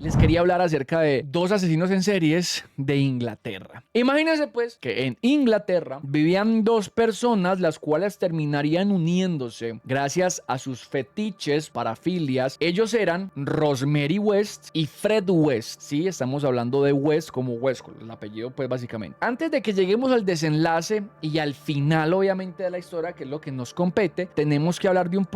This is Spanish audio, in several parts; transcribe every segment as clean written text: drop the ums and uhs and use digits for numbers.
Les quería hablar acerca de dos asesinos en series de Inglaterra. Imagínense pues que en Inglaterra vivían dos personas las cuales terminarían uniéndose gracias a sus fetiches, parafilias. Ellos eran Rosemary West y Fred West. Sí, estamos hablando de West como Westcott, el apellido pues básicamente. Antes de que lleguemos al desenlace y al final obviamente de la historia, que es lo que nos compete, tenemos que hablar de un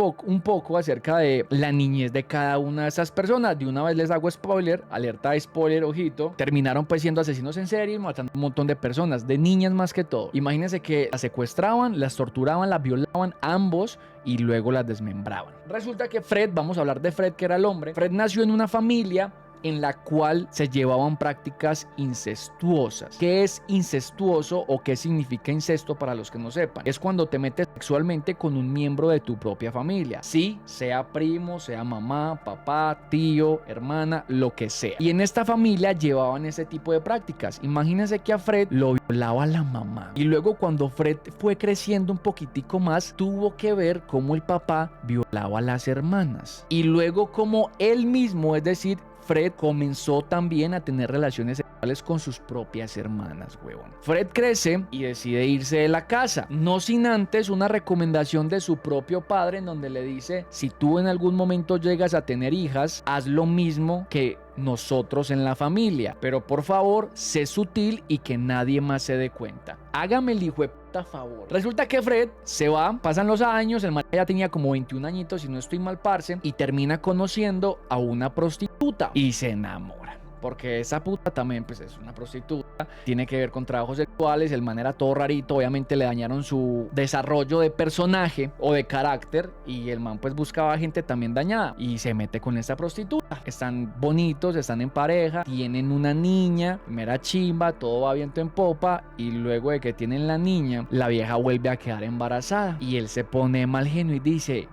poco acerca de la niñez de cada una de esas personas. De una vez les hago spoiler, alerta de spoiler, ojito. Terminaron pues siendo asesinos en serie, matando un montón de personas, de niñas más que todo. Imagínense que las secuestraban, las torturaban, las violaban ambos y luego las desmembraban. Resulta que Fred, vamos a hablar de Fred, que era el hombre. Fred nació en una familia en la cual se llevaban prácticas incestuosas. ¿Qué es incestuoso o qué significa incesto para los que no sepan? Es cuando te metes sexualmente con un miembro de tu propia familia. Sí, sea primo, sea mamá, papá, tío, hermana, lo que sea. Y en esta familia llevaban ese tipo de prácticas. Imagínense que a Fred lo violaba la mamá. Y luego cuando Fred fue creciendo un poquitico más, tuvo que ver cómo el papá violaba a las hermanas. Y luego como él mismo, es decir, Fred comenzó también a tener relaciones sexuales con sus propias hermanas, huevón. Fred crece y decide irse de la casa, no sin antes una recomendación de su propio padre en donde le dice: si tú en algún momento llegas a tener hijas, haz lo mismo que nosotros en la familia, pero por favor, sé sutil y que nadie más se dé cuenta. Hágame el hijo de puta favor. Resulta que Fred se va, pasan los años, el man ya tenía como 21 añitos, si no estoy mal, parce, y termina conociendo a una prostituta y se enamora. Porque esa puta también pues es una prostituta, tiene que ver con trabajos sexuales, el man era todo rarito, obviamente le dañaron su desarrollo de personaje o de carácter y el man pues buscaba gente también dañada y se mete con esta prostituta. Están bonitos, están en pareja, tienen una niña, mera chimba, todo va viento en popa y luego de que tienen la niña, la vieja vuelve a quedar embarazada y él se pone mal genio y dice: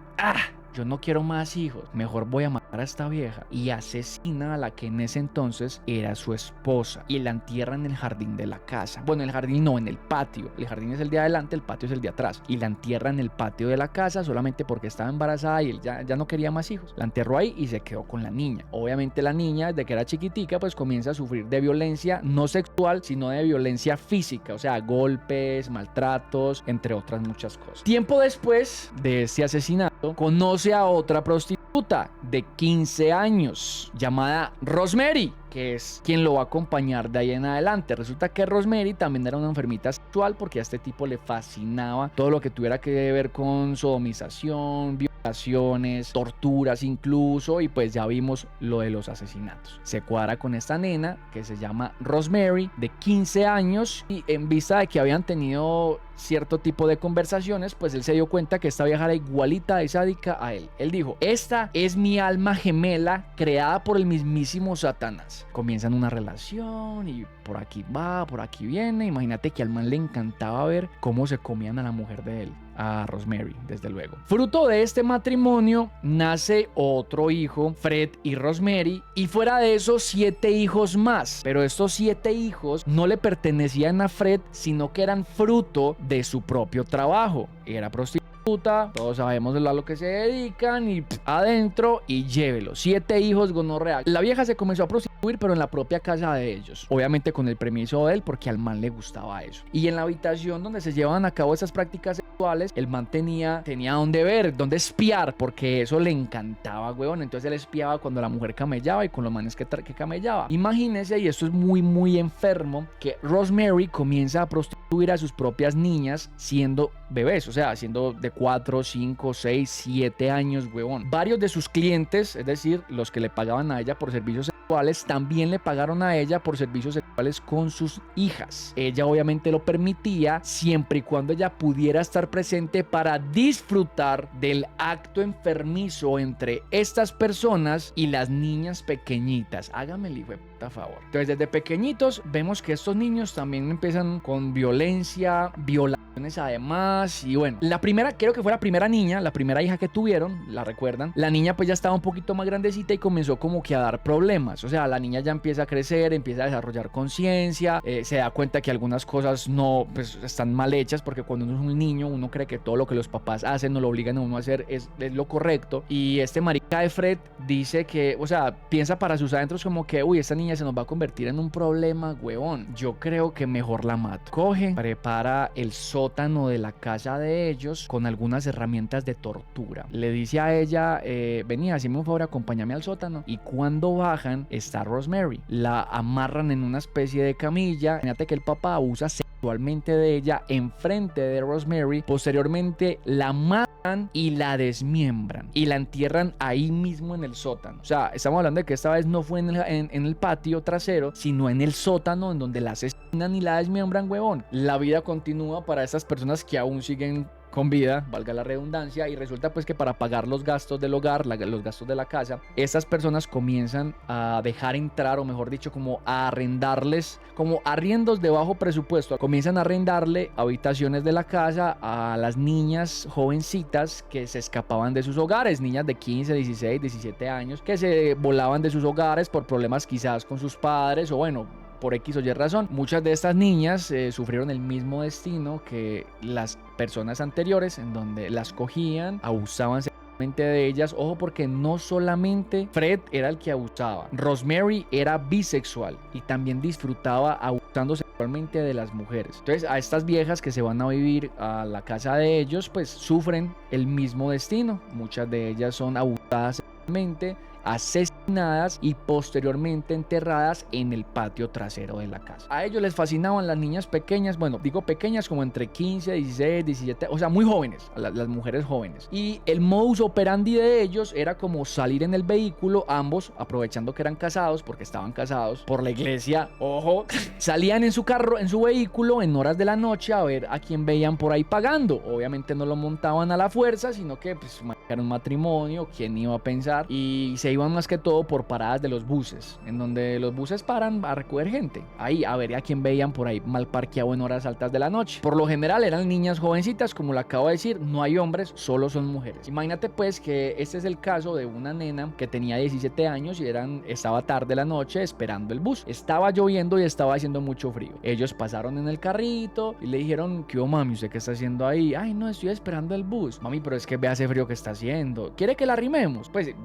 yo no quiero más hijos, mejor voy a matar a esta vieja. Y asesina a la que en ese entonces era su esposa y la entierra en el jardín de la casa. Bueno, el jardín no, en el patio. El jardín es el de adelante, el patio es el de atrás. Y la entierra en el patio de la casa solamente porque estaba embarazada y él ya no quería más hijos. La enterró ahí y se quedó con la niña. Obviamente la niña, desde que era chiquitica, pues comienza a sufrir de violencia no sexual, sino de violencia física. O sea, golpes, maltratos, entre otras muchas cosas. Tiempo después de este asesinato, conoce a otra prostituta de 15 años llamada Rosemary, que es quien lo va a acompañar de ahí en adelante. Resulta que Rosemary también era una enfermita sexual porque a este tipo le fascinaba todo lo que tuviera que ver con sodomización, violaciones, torturas incluso, y pues ya vimos lo de los asesinatos. Se cuadra con esta nena que se llama Rosemary, de 15 años, y en vista de que habían tenido cierto tipo de conversaciones, pues él se dio cuenta que esta vieja era igualita de sádica a él. Él dijo: esta es mi alma gemela creada por el mismísimo Satanás. Comienzan una relación y por aquí va, por aquí viene. Imagínate que al man le encantaba ver cómo se comían a la mujer de él, a Rosemary, desde luego. Fruto de este matrimonio nace otro hijo, Fred y Rosemary, y fuera de esos 7 hijos más. Pero estos 7 hijos no le pertenecían a Fred, sino que eran fruto de su propio trabajo. Era prostituta, todos sabemos a lo que se dedican, y adentro y llévelo. 7 hijos, gonorrea. La vieja se comenzó a prostituir, pero en la propia casa de ellos, obviamente con el permiso de él, porque al man le gustaba eso. Y en la habitación donde se llevan a cabo esas prácticas sexuales, el man tenía donde ver, donde espiar, porque eso le encantaba, huevón. Entonces él espiaba cuando la mujer camellaba y con los manes que camellaba. Imagínense, y esto es muy enfermo, que Rosemary comienza a prostituir a sus propias niñas siendo bebés, o sea, siendo de 4, 5, 6, 7 años, huevón. Varios de sus clientes, es decir, los que le pagaban a ella por servicios sexuales, también le pagaron a ella por servicios sexuales con sus hijas. Ella obviamente lo permitía siempre y cuando ella pudiera estar presente para disfrutar del acto enfermizo entre estas personas y las niñas pequeñitas. Hágame el hijo de puta favor. Entonces, desde pequeñitos vemos que estos niños también empiezan con violencia, violación además. Y bueno, la primera, creo que fue la primera niña, la primera hija que tuvieron, la recuerdan. La niña pues ya estaba un poquito más grandecita y comenzó como que a dar problemas. O sea, la niña ya empieza a crecer, empieza a desarrollar conciencia, se da cuenta que algunas cosas no, pues están mal hechas, porque cuando uno es un niño, uno cree que todo lo que los papás hacen o lo obligan a uno a hacer es lo correcto. Y este marica de Fred dice que, o sea, piensa para sus adentros como que, uy, esta niña se nos va a convertir en un problema, huevón. Yo creo que mejor la mato. Coge, prepara el sótano de la casa de ellos con algunas herramientas de tortura. Le dice a ella, vení, hazme un favor, acompáñame al sótano. Y cuando bajan, está Rosemary. La amarran en una especie de camilla. Fíjate que el papá abusa sexualmente de ella enfrente de Rosemary. Posteriormente la matan y la desmiembran y la entierran ahí mismo en el sótano. O sea, estamos hablando de que esta vez no fue en el patio trasero, sino en el sótano, en donde la asesinan y la desmiembran, huevón. La vida continúa para estas personas que aún siguen con vida, valga la redundancia, y resulta pues que para pagar los gastos del hogar, los gastos de la casa, estas personas comienzan a dejar entrar, o mejor dicho, como a arrendarles, como arriendos de bajo presupuesto, comienzan a arrendarle habitaciones de la casa a las niñas jovencitas que se escapaban de sus hogares, niñas de 15, 16, 17 años, que se volaban de sus hogares por problemas quizás con sus padres, o bueno, por X o Y razón. Muchas de estas niñas sufrieron el mismo destino que las personas anteriores, en donde las cogían, abusaban sexualmente de ellas. Ojo, porque no solamente Fred era el que abusaba, Rosemary era bisexual y también disfrutaba abusando sexualmente de las mujeres. Entonces, a estas viejas que se van a vivir a la casa de ellos, pues sufren el mismo destino. Muchas de ellas son abusadas sexualmente, asesinadas y posteriormente enterradas en el patio trasero de la casa. A ellos les fascinaban las niñas pequeñas, bueno, digo pequeñas como entre 15, 16, 17, o sea, muy jóvenes, las mujeres jóvenes. Y el modus operandi de ellos era como salir en el vehículo, ambos aprovechando que eran casados, porque estaban casados por la iglesia, ojo, salían en su carro, en su vehículo en horas de la noche a ver a quién veían por ahí pagando. Obviamente no lo montaban a la fuerza, sino que pues era un matrimonio, quién iba a pensar, y se iban más que todo por paradas de los buses, en donde los buses paran a recoger gente, ahí a ver a quién veían por ahí mal parqueado en horas altas de la noche. Por lo general eran niñas jovencitas, como lo acabo de decir, no hay hombres, solo son mujeres. Imagínate pues que este es el caso de una nena que tenía 17 años y estaba tarde la noche esperando el bus. Estaba lloviendo y estaba haciendo mucho frío. Ellos pasaron en el carrito y le dijeron, ¿qué hubo, mami? ¿Usted qué está haciendo ahí? Ay, no, estoy esperando el bus. Mami, pero es que vea ese frío que está haciendo. ¿Quiere que la arrimemos? Pues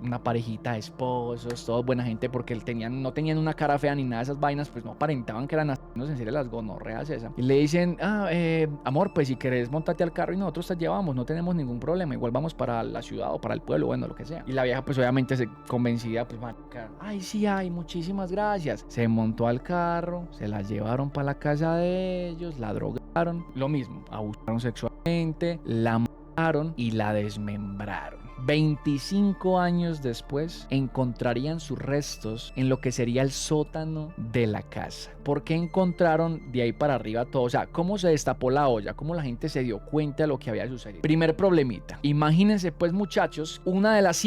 una parejita de esposos, todos buena gente, porque no tenían una cara fea ni nada de esas vainas, pues no aparentaban que eran asesinos en serie, las gonorreas esas. Y le dicen, amor, pues si querés montate al carro y nosotros te llevamos, no tenemos ningún problema, igual vamos para la ciudad o para el pueblo, bueno, lo que sea. Y la vieja pues obviamente se convencida, pues marica, ay sí, ay, muchísimas gracias. Se montó al carro, se la llevaron para la casa de ellos, la drogaron, lo mismo, abusaron sexualmente, la mataron y la desmembraron. 25 años después encontrarían sus restos en lo que sería el sótano de la casa. ¿Por qué encontraron de ahí para arriba todo? O sea, ¿cómo se destapó la olla? ¿Cómo la gente se dio cuenta de lo que había sucedido? Primer problemita. Imagínense pues, muchachos, una de las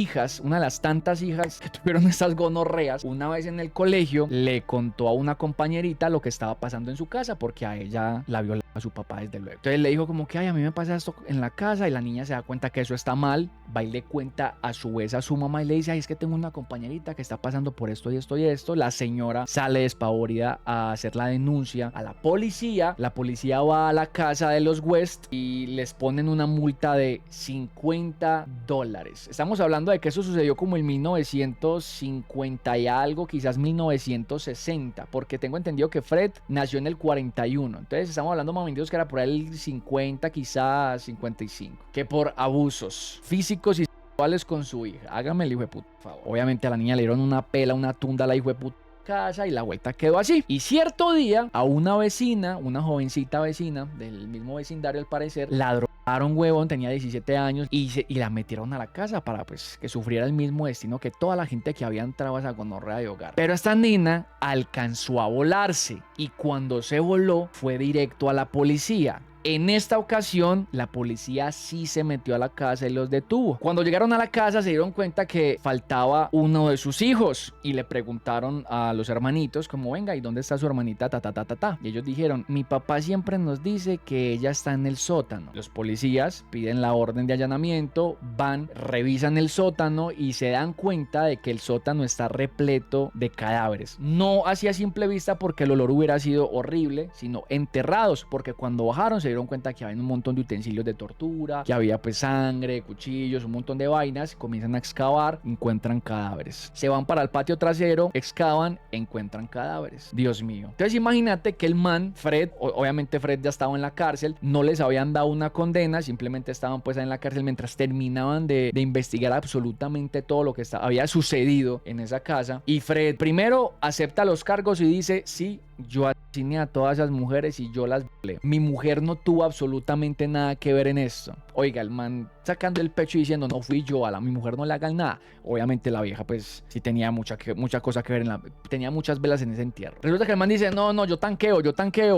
tantas hijas que tuvieron estas gonorreas, una vez en el colegio le contó a una compañerita lo que estaba pasando en su casa, porque a ella la violaba a su papá desde luego. Entonces le dijo como que, ay, a mí me pasa esto en la casa, y la niña se da cuenta que eso está mal, va y le cuenta a su vez a su mamá y le dice, ay, es que tengo una compañerita que está pasando por esto y esto y esto. La señora sale despavorida a hacer la denuncia a la policía va a la casa de los West y les ponen una multa de $50. Estamos hablando de que eso sucedió como en 1950 y algo, quizás 1960, porque tengo entendido que Fred nació en el 41, entonces estamos hablando más o menos que era por ahí el 50, quizás 55, que por abusos físicos y sexuales con su hija. Hágame el hijo de puta, por favor. Obviamente a la niña le dieron una pela, una tunda a la hijo de puta casa, y la vuelta quedó así. Y cierto día a una vecina, una jovencita vecina del mismo vecindario al parecer, la drogaron, huevón, tenía 17 años y la metieron a la casa para pues que sufriera el mismo destino que toda la gente que había entrado a esa gonorrea de hogar. Pero esta nena alcanzó a volarse, y cuando se voló fue directo a la policía. En esta ocasión, la policía sí se metió a la casa y los detuvo. Cuando llegaron a la casa se dieron cuenta que faltaba uno de sus hijos y le preguntaron a los hermanitos como, venga, ¿y dónde está su hermanita? Y ellos dijeron, mi papá siempre nos dice que ella está en el sótano. Los policías piden la orden de allanamiento, van, revisan el sótano y se dan cuenta de que el sótano está repleto de cadáveres. No así a simple vista porque el olor hubiera sido horrible, sino enterrados, porque cuando bajaron se dieron cuenta que había un montón de utensilios de tortura, que había pues sangre, cuchillos, un montón de vainas. Comienzan a excavar, encuentran cadáveres. Se van para el patio trasero, excavan, encuentran cadáveres. Dios mío. Entonces imagínate que el man, Fred, obviamente Fred ya estaba en la cárcel, no les habían dado una condena, simplemente estaban pues en la cárcel mientras terminaban de investigar absolutamente todo lo que había sucedido en esa casa. Y Fred primero acepta los cargos y dice, sí, yo asesiné a todas esas mujeres y yo las violé. Mi mujer no tuvo absolutamente nada que ver en esto. Oiga, el man sacando el pecho y diciendo, no fui yo, a mi mujer no le hagan nada. Obviamente la vieja pues sí tenía mucha cosa que ver, tenía muchas velas en ese entierro. Resulta que el man dice, no, yo tanqueo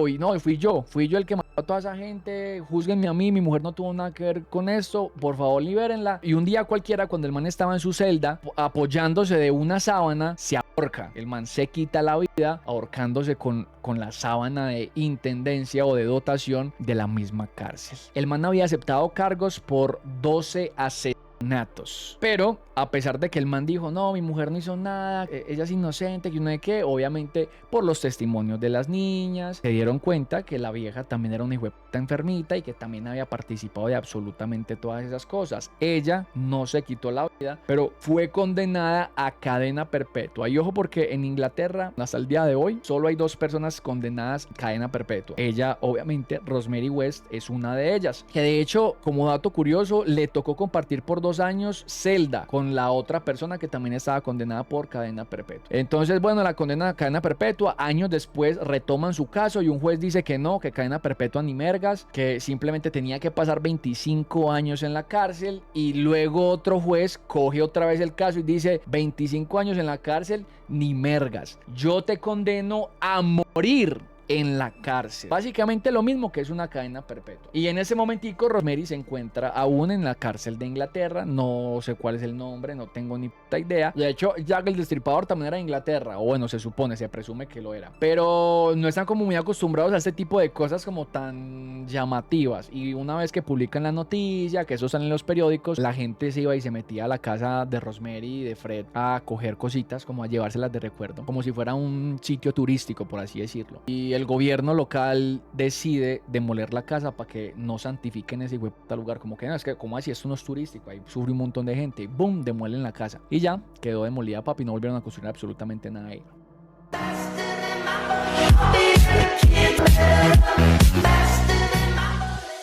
y no, fui yo el que mató a toda esa gente, júzguenme a mí, mi mujer no tuvo nada que ver con esto, por favor libérenla. Y un día cualquiera, cuando el man estaba en su celda, apoyándose de una sábana, se ahorca. El man se quita la vida ahorcándose con la sábana de intendencia o de dotación de la misma cárcel. El man había aceptado cargos por 12 asesinatos, pero a pesar de que el man dijo, no, mi mujer no hizo nada, ella es inocente, que no sé qué, obviamente por los testimonios de las niñas se dieron cuenta que la vieja también era una hijueputa enfermita y que también había participado de absolutamente todas esas cosas. Ella no se quitó la vida, pero fue condenada a cadena perpetua. Y ojo, porque en Inglaterra hasta el día de hoy solo hay 2 personas condenadas a cadena perpetua. Ella, obviamente, Rosemary West es una de ellas, que de hecho, como dato curioso, le tocó compartir por 2 años celda con la otra persona que también estaba condenada por cadena perpetua. Entonces, bueno, la condena a cadena perpetua, años después retoman su caso y un juez dice que no, que cadena perpetua ni mergas, que simplemente tenía que pasar 25 años en la cárcel, y luego otro juez coge otra vez el caso y dice 25 años en la cárcel ni mergas, yo te condeno a morir en la cárcel. Básicamente lo mismo que es una cadena perpetua. Y en ese momentico Rosemary se encuentra aún en la cárcel de Inglaterra. No sé cuál es el nombre, no tengo ni puta idea. De hecho, Jack el Destripador también era de Inglaterra, o bueno, se supone, se presume que lo era, pero no están como muy acostumbrados a este tipo de cosas como tan llamativas. Y una vez que publican la noticia, que eso sale en los periódicos, la gente se iba y se metía a la casa de Rosemary y de Fred a coger cositas, como a llevárselas de recuerdo, como si fuera un sitio turístico, por así decirlo. Y el gobierno local decide demoler la casa para que no santifiquen ese lugar. Como que no, es que como así, esto no es turístico, ahí sufre un montón de gente. Boom, demuelen la casa y ya quedó demolida, papi. No volvieron a construir absolutamente nada ahí.